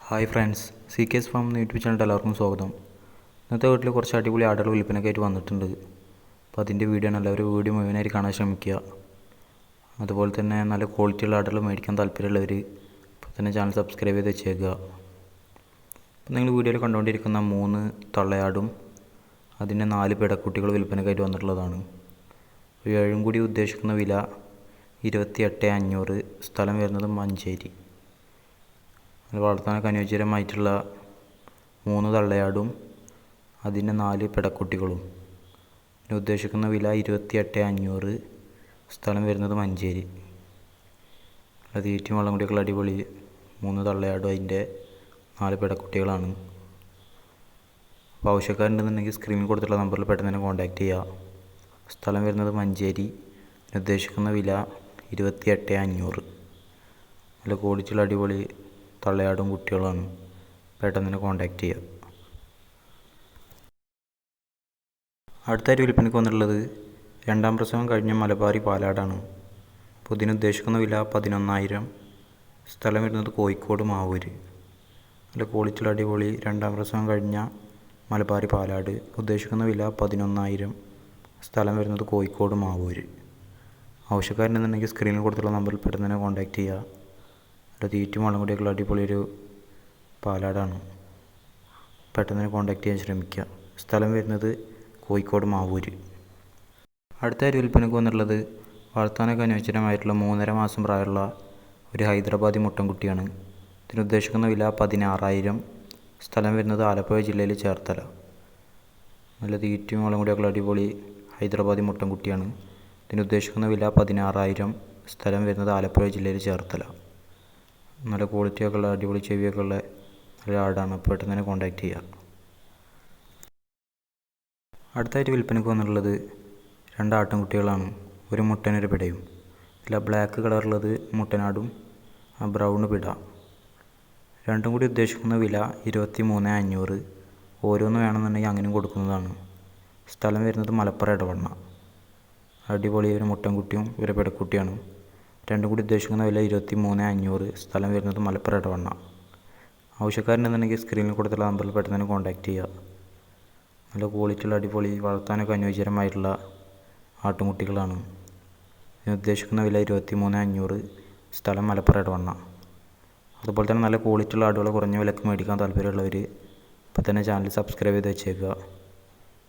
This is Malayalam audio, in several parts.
Hi friends, C K S farm എന്ന യൂട്യൂബ് ചാനൽ എല്ലാവർക്കും സ്വാഗതം. ഇന്നത്തെ വീട്ടിൽ കുറച്ച് അടിപൊളി ആടുകൾ വിൽപ്പനയ്ക്കായിട്ട് വന്നിട്ടുണ്ട്. അപ്പോൾ അതിൻ്റെ വീഡിയോ ആണ്. എല്ലാവരും വീഡിയോ മുഴുവനായിട്ട് കാണാൻ ശ്രമിക്കുക. അതുപോലെ തന്നെ നല്ല ക്വാളിറ്റിയുള്ള ആടുകൾ മേടിക്കാൻ താല്പര്യമുള്ളവർ ഇപ്പോൾ തന്നെ ചാനൽ സബ്സ്ക്രൈബ് ചെയ്ത് വെച്ചേക്കുക. അപ്പോൾ നിങ്ങൾ വീഡിയോയിൽ കണ്ടുകൊണ്ടിരിക്കുന്ന 3 തള്ളയാടും അതിൻ്റെ 4 പിടക്കുട്ടികൾ വിൽപ്പനയ്ക്കായിട്ട് വന്നിട്ടുള്ളതാണ്. ഒരു ഏഴും കൂടി ഉദ്ദേശിക്കുന്ന വില 28,500. സ്ഥലം വരുന്നത് മഞ്ചേരി. വളർത്താനൊക്കെ അനുയോജ്യമായിട്ടുള്ള 3 തള്ളയാടും അതിൻ്റെ 4 പിടക്കുട്ടികളും. പിന്നെ ഉദ്ദേശിക്കുന്ന വില 28,500. സ്ഥലം വരുന്നത് മഞ്ചേരി. അത് തീറ്റയും വെള്ളം കൂടിയൊക്കെയുള്ള അടിപൊളി 3 തള്ളയാടും അതിൻ്റെ 4 പിടക്കുട്ടികളാണ്. അപ്പോൾ ആവശ്യക്കാരുണ്ടെന്നുണ്ടെങ്കിൽ സ്ക്രീനിൽ കൊടുത്തിട്ടുള്ള നമ്പറിൽ പെട്ടെന്ന് തന്നെ കോൺടാക്റ്റ് ചെയ്യുക. സ്ഥലം വരുന്നത് മഞ്ചേരി. ഉദ്ദേശിക്കുന്ന വില 28,500. നല്ല ക്വാളിറ്റിയുള്ള അടിപൊളി തള്ളയാടും കുട്ടികളാണ്. പെട്ടെന്ന് തന്നെ കോൺടാക്റ്റ് ചെയ്യുക. അടുത്തായിട്ട് വിൽപ്പനയ്ക്ക് വന്നിട്ടുള്ളത് 2ാം പ്രസവം കഴിഞ്ഞ മലബാറി പാലാടാണ്. അപ്പോൾ ഇതിന് ഉദ്ദേശിക്കുന്ന വില 11,000. സ്ഥലം വരുന്നത് കോഴിക്കോട് മാവൂര്. നല്ല ക്വാളിറ്റിയുള്ള അടിപൊളി 2ാം പ്രസവം കഴിഞ്ഞ മലബാറി പാലാട്. ഉദ്ദേശിക്കുന്ന വില 11,000. സ്ഥലം വരുന്നത് കോഴിക്കോട് മാവൂര്. ആവശ്യക്കാരുണ്ടെന്നുണ്ടെങ്കിൽ സ്ക്രീനിൽ കൊടുത്തുള്ള നമ്പറിൽ പെട്ടെന്ന് തന്നെ കോൺടാക്റ്റ് ചെയ്യുക. തീറ്റും വെള്ളം കൂടിയൊക്കെയുള്ള അടിപൊളി ഒരു പാലാടാണ്. പെട്ടെന്ന് തന്നെ കോൺടാക്റ്റ് ചെയ്യാൻ ശ്രമിക്കുക. സ്ഥലം വരുന്നത് കോഴിക്കോട് മാവൂര്. അടുത്തായിട്ട് വിൽപ്പനയ്ക്ക് വന്നിട്ടുള്ളത് വളർത്താനൊക്കെ അനുയോജ്യമായിട്ടുള്ള 3.5 മാസം പ്രായമുള്ള ഒരു ഹൈദരാബാദി മുട്ടൻകുട്ടിയാണ്. ഇതിന് ഉദ്ദേശിക്കുന്ന വില 16,000. സ്ഥലം വരുന്നത് ആലപ്പുഴ ജില്ലയിൽ ചേർത്തല. നല്ല തീറ്റയും വെള്ളം കൂടിയൊക്കെയുള്ള അടിപൊളി ഹൈദരാബാദി മുട്ടൻകുട്ടിയാണ്. ഇതിന് ഉദ്ദേശിക്കുന്ന വില 16,000. സ്ഥലം വരുന്നത് ആലപ്പുഴ ജില്ലയിൽ ചേർത്തല. നല്ല ക്വാളിറ്റിയൊക്കെ ഉള്ള അടിപൊളി ചെവിയൊക്കെ ഉള്ള ഒരു ആടാണ്. പെട്ടെന്ന് തന്നെ കോൺടാക്റ്റ് ചെയ്യുക. അടുത്തായിട്ട് വിൽപ്പനയ്ക്ക് വന്നിട്ടുള്ളത് 2 ആട്ടിൻകുട്ടികളാണ്. ഒരു മുട്ടനൊരു പിടയും. ഇല്ല, ബ്ലാക്ക് കളറുള്ളത് മുട്ടനാടും ബ്രൗൺ പിട. രണ്ടും കൂടി ഉദ്ദേശിക്കുന്ന വില 23,500. ഓരോന്ന് വേണമെന്നുണ്ടെങ്കിൽ അങ്ങനെയും കൊടുക്കുന്നതാണ്. സ്ഥലം വരുന്നത് മലപ്പുറം ഇടവണ്ണ. അടിപൊളി ഒരു മുട്ടൻകുട്ടിയും ഒരു പിടക്കുട്ടിയാണ്. രണ്ടും കൂടി ഉദ്ദേശിക്കുന്ന വില 23,500. സ്ഥലം വരുന്നത് മലപ്പുറം ഇടവണ്ണ. ആവശ്യക്കാരുണ്ടെന്നുണ്ടെങ്കിൽ സ്ക്രീനിൽ കൊടുത്തുള്ള നമ്പറിൽ പെട്ടെന്ന് തന്നെ കോൺടാക്റ്റ് ചെയ്യുക. നല്ല ക്വാളിറ്റിയുള്ള അടിപൊളി വളർത്താനൊക്കെ അനുയോജ്യമായിട്ടുള്ള ആട്ടുംകുട്ടികളാണ്. ഇതിന് ഉദ്ദേശിക്കുന്ന വില 23,500. സ്ഥലം മലപ്പുറം ഇടവണ്ണ. അതുപോലെ തന്നെ നല്ല ക്വാളിറ്റിയുള്ള ആടുകൾ കുറഞ്ഞ വിലക്ക് മേടിക്കാൻ താല്പര്യമുള്ളവർ ഇപ്പോൾ തന്നെ ചാനൽ സബ്സ്ക്രൈബ് ചെയ്ത് വെച്ചേക്കുക.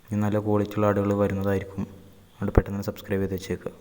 ഇനി നല്ല ക്വാളിറ്റിയുള്ള ആടുകൾ വരുന്നതായിരിക്കും. അതുകൊണ്ട് പെട്ടെന്ന് സബ്സ്ക്രൈബ് ചെയ്ത് വെച്ചേക്കുക.